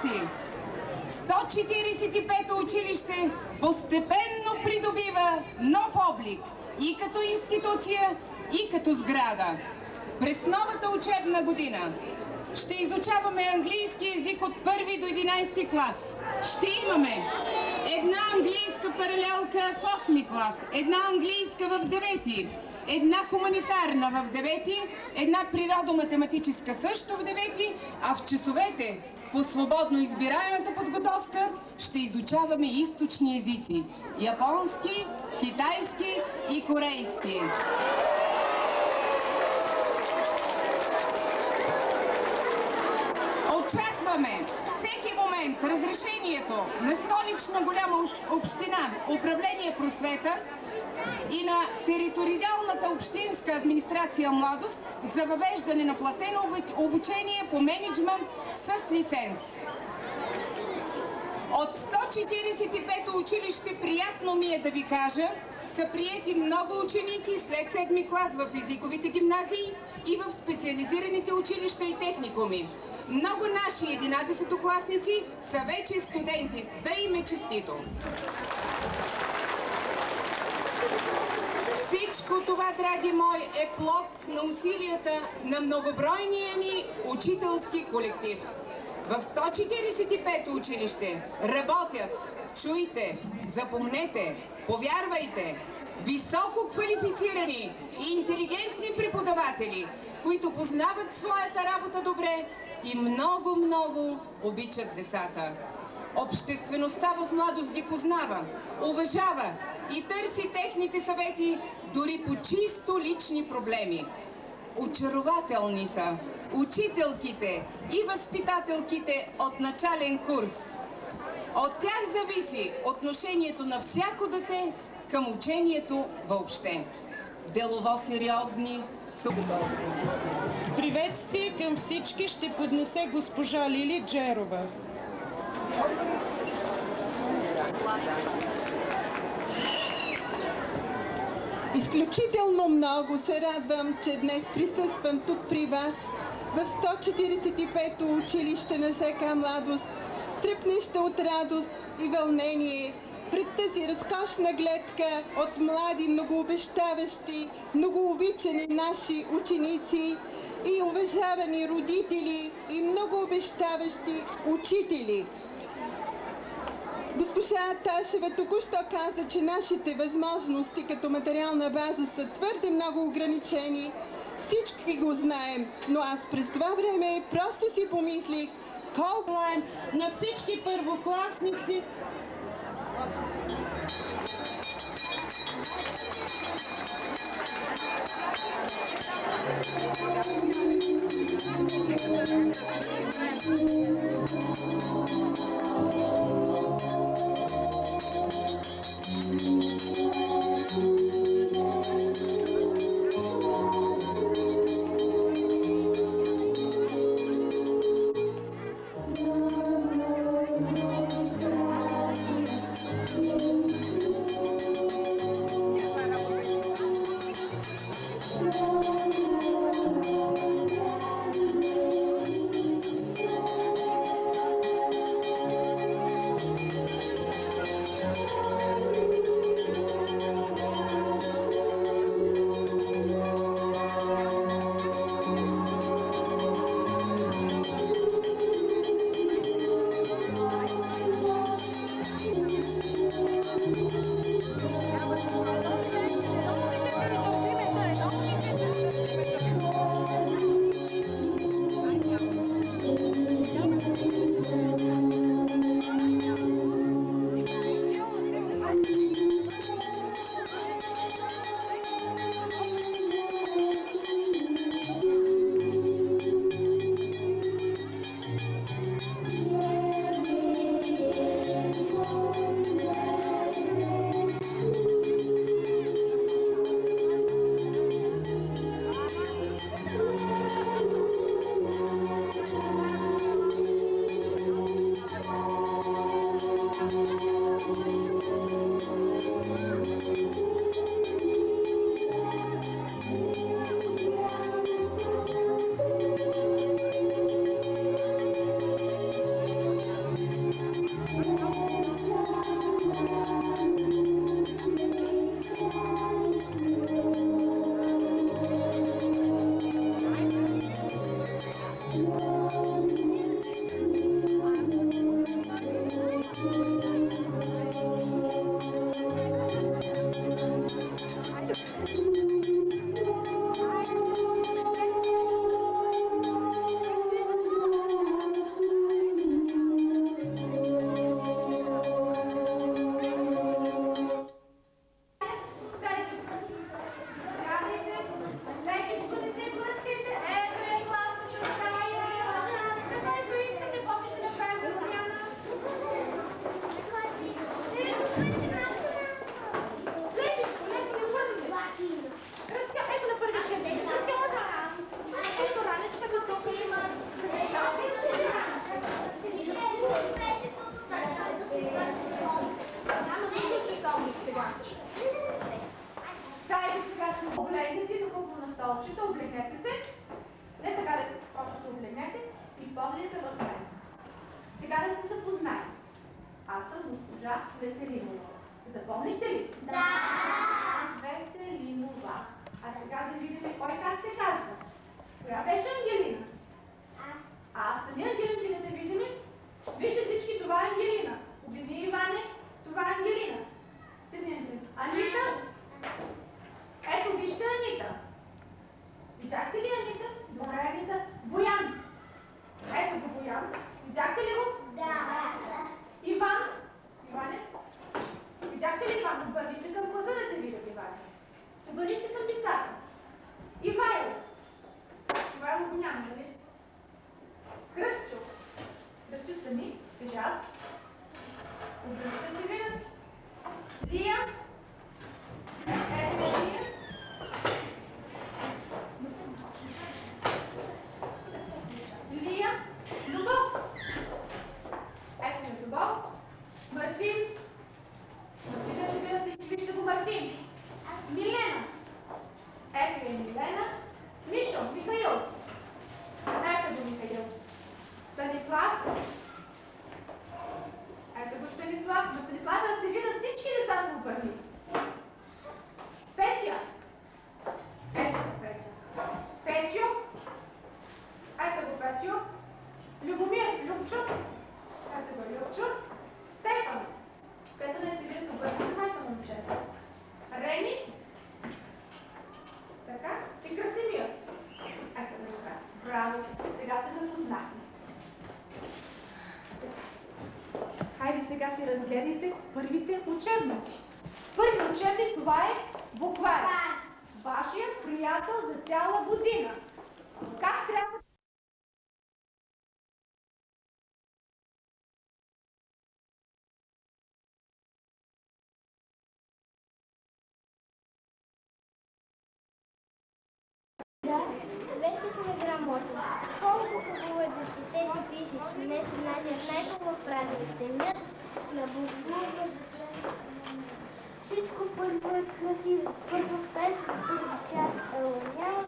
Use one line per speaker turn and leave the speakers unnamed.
гости! 145-то училище постепенно придобива нов облик и като институция, и като сграда. През новата учебна година ще изучаваме английски език от 1 до 11 клас. Ще имаме една английска паралелка в 8 клас, една английска в 9, една хуманитарна в 9, една природо-математическа също в 9, а в часовете по свободно избираемата подготовка ще изучаваме източни езици – японски, китайски и корейски. Очакваме всеки момент разрешението на Столична голяма община, управление просвета и на териториалната общинска администрация младост за въвеждане на платено обучение по мениджмънт с лиценз. От 145-то училище, приятно ми е да ви кажа, са приети много ученици след 7-ми клас в езиковите гимназии и в специализираните училища и техникуми. Много наши 11-класници са вече студенти. Да им е честито! Всичко това, драги мои, е плод на усилията на многобройния ни учителски колектив. В 145-то училище работят, чуйте, запомнете, повярвайте, високо квалифицирани и интелигентни преподаватели, които познават своята работа добре и много обичат децата. Обществеността в младост ги познава, уважава и търси техните съвети дори по чисто лични проблеми. Очарователни са учителките и възпитателките от начален курс. От тях зависи отношението на всяко дете към учението въобще. Делово сериозни.
Приветствие към всички ще поднесе госпожа Лили Джерова.
Изключително много се радвам, че днес присъствам тук при вас в 145-то училище на ЖК Младост, трепнеща от радост и вълнение пред тази разкошна гледка от млади, многообещаващи, многообичани наши ученици и уважавани родители и многообещаващи учители. Госпожа Ташева току-що каза, че нашите възможности като материална база са твърде много ограничени. Всички го знаем, но аз през това време просто си помислих колко
на всички първокласници.
Моля за във време. Сега да се запознаем. Аз съм госпожа Веселинова. Запомнихте ли?
Да!
Веселинова. А сега да видим кой как се казва. Коя беше Ангелина? Аз не Ангелинки да те видим. Вижте всички, това е Ангелина. Погледни, Иване, това е Ангелина. Седни, Ангелина. Анита? Ето, вижте Анита. Видяхте ли Анита? Добре, Анита. Боян. Ето го Боян. Видяхте ли го?
Да!
Иван. Иване? Видяхте ли Иван? Обърни се към гласа да те видят, Иване. Обърни се към децата. Ивайло. Ивайло го няма, нали? Кръстчо. Кръстчо, стани. Кажи аз. Обърни се да те видят. Лия. Ето Лия. Лия. Любов. Ето ми Любов. Мартин. Мартин, да се видят всички, вижте го Мартин. Милена. Ето е Милена. Мишо, Михаил. Ето го Михаил. Станислав. Ето го Станислав. На Станислав да те видят всички деца са обърни. Петя. Ето го Петя. Петю. Ето го Петю. Любомир. Любчо. Ето го Любчо. Стефан. Стефан е да те видят обърни за майка момчета. Рени. Така. И Красимир. Ето го Красимир. Браво. Сега се запознахме. Хайде сега си разгледайте първите учебници. Първи учебник това е буквар. Вашия приятел за цяла година. Как трябва...
Да, вече сме грамотни. Колко хубаво е да четеш и пишеш. Днес е нашият най-хубав празник, денят на Богослужба. Всичко първо е красиво. Първо в тази първа част няма